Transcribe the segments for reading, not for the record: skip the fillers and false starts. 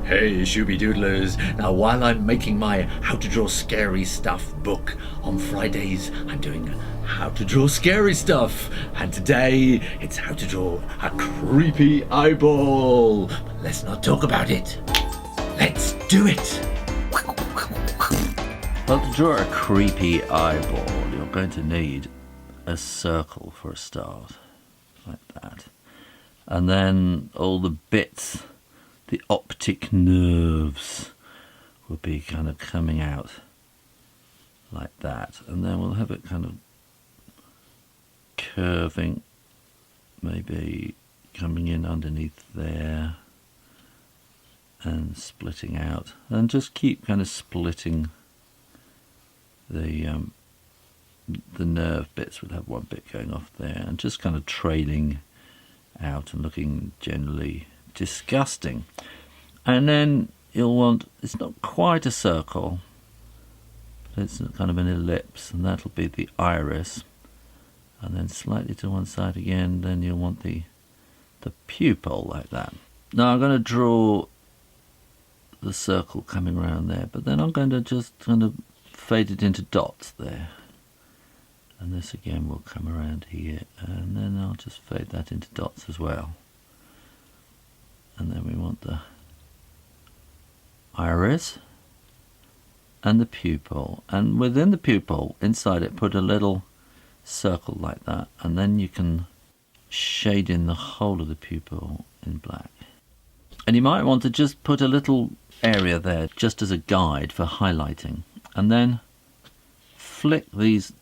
Hey Shooby Doodlers, now while I'm making my How to Draw Scary Stuff book on Fridays, I'm doing How to Draw Scary Stuff, and today it's how to draw a creepy eyeball. But let's not talk about it, let's do it. Well, to draw a creepy eyeball, you're going to need a circle for a start, like that. And then all the bits, the optic nerves, will be kind of coming out like that. And then we'll have it kind of curving, maybe coming in underneath there and splitting out. And just keep kind of splitting the nerve bits. Would have one bit going off there and just kind of trailing out and looking generally disgusting. And then you'll want, it's not quite a circle, but it's kind of an ellipse, and that'll be the iris. And then slightly to one side again, then you'll want the pupil like that. Now I'm going to draw the circle coming around there, but then I'm going to just kind of fade it into dots there. And this again will come around here, and then I'll just fade that into dots as well. And then we want the iris and the pupil, and within the pupil, inside it, put a little circle like that, and then you can shade in the whole of the pupil in black. And you might want to just put a little area there just as a guide for highlighting, and then flick these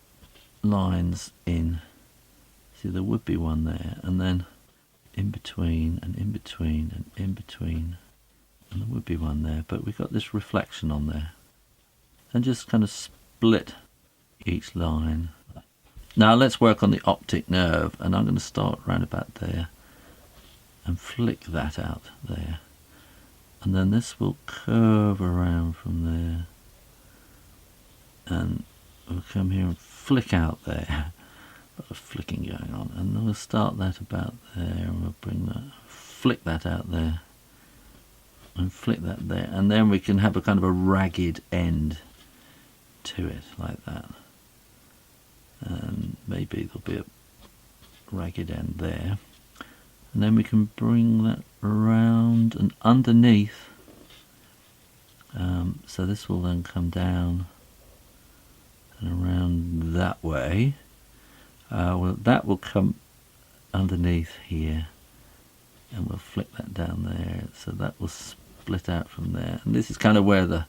lines in. See, there would be one there, and then in between and in between and in between, and there would be one there, but we've got this reflection on there, and just kind of split each line. Now let's work on the optic nerve, and I'm going to start round about there and flick that out there, and then this will curve around from there and we'll come here and flick out there. A lot of flicking going on, and then we'll start that about there, and we'll bring that, flick that out there, and flick that there, and then we can have a kind of a ragged end to it, like that. And maybe there'll be a ragged end there, and then we can bring that around and underneath. So this will then come down and around that way. Well, that will come underneath here, and we'll flick that down there, so that will split out from there, and this is kind of where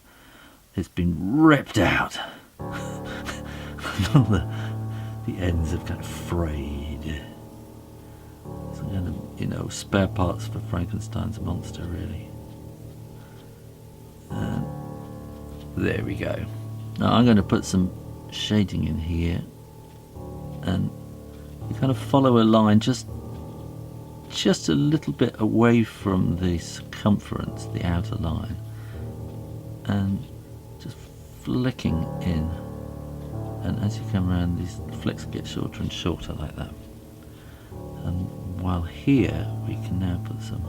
it's been ripped out. All the ends have kind of frayed. Some kind of, spare parts for Frankenstein's monster, really. And there we go. Now I'm going to put some shading in here, and you kind of follow a line just a little bit away from the circumference, the outer line, and just flicking in, and as you come around, these flicks get shorter and shorter like that. And while here we can now put some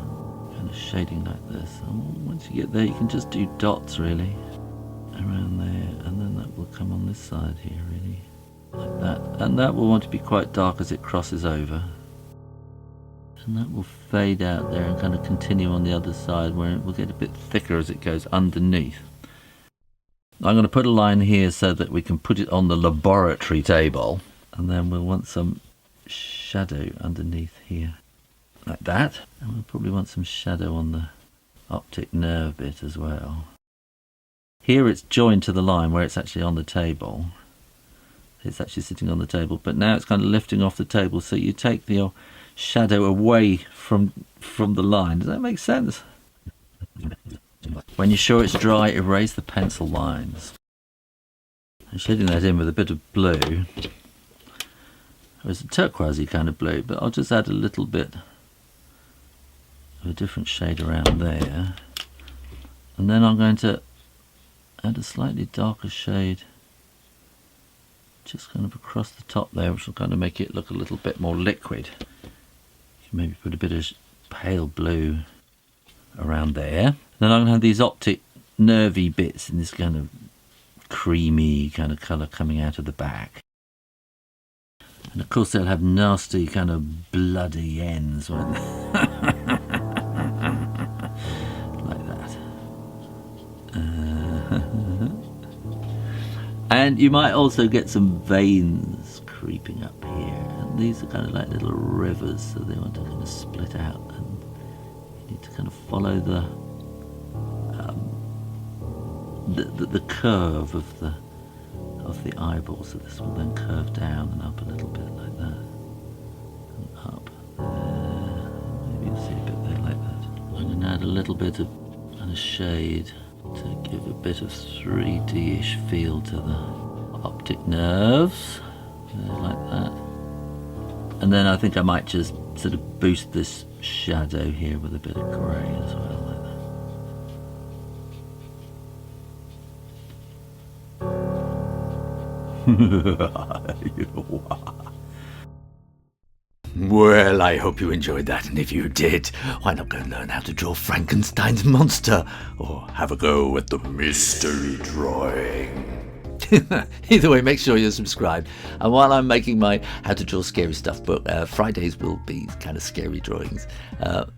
kind of shading like this, and once you get there you can just do dots really around there, and then that will come on this side here really, like that, and that will want to be quite dark as it crosses over, and that will fade out there and kind of continue on the other side where it will get a bit thicker as it goes underneath. I'm going to put a line here so that we can put it on the laboratory table, and then we'll want some shadow underneath here like that, and we'll probably want some shadow on the optic nerve bit as well. Here it's joined to the line where it's actually on the table. It's actually sitting on the table, but now it's kind of lifting off the table, so you take the shadow away from the line. Does that make sense? When you're sure it's dry, erase the pencil lines. I'm shading that in with a bit of blue. It's a turquoisey kind of blue, but I'll just add a little bit of a different shade around there. And then I'm going to add a slightly darker shade just kind of across the top there, which will kind of make it look a little bit more liquid. You can maybe put a bit of pale blue around there. Then I'm going to have these optic nervy bits in this kind of creamy kind of colour coming out of the back. And of course they'll have nasty kind of bloody ends, won't they? Like that. And you might also get some veins creeping up here. And these are kind of like little rivers, so they want to kind of split out. And you need to kind of follow the curve of the eyeball, so this will then curve down and up a little bit like that, and up there. Maybe you'll see a bit there like that. I'm going to add a little bit of kind of shade to give a bit of 3D-ish feel to the optic nerves, there, like that. And then I think I might just sort of boost this shadow here with a bit of grey as well, like that. Well, I hope you enjoyed that, and if you did, why not go and learn how to draw Frankenstein's monster, or have a go at the mystery drawing. Either way, make sure you're subscribed. And while I'm making my How to Draw Scary Stuff book, Fridays will be kind of scary drawings.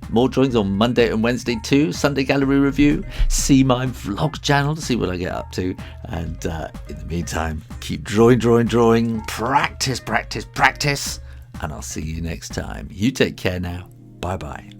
More drawings on Monday and Wednesday too. Sunday gallery review. See my vlog channel to see what I get up to. And in the meantime, keep drawing. Practice. And I'll see you next time. You take care now. Bye-bye.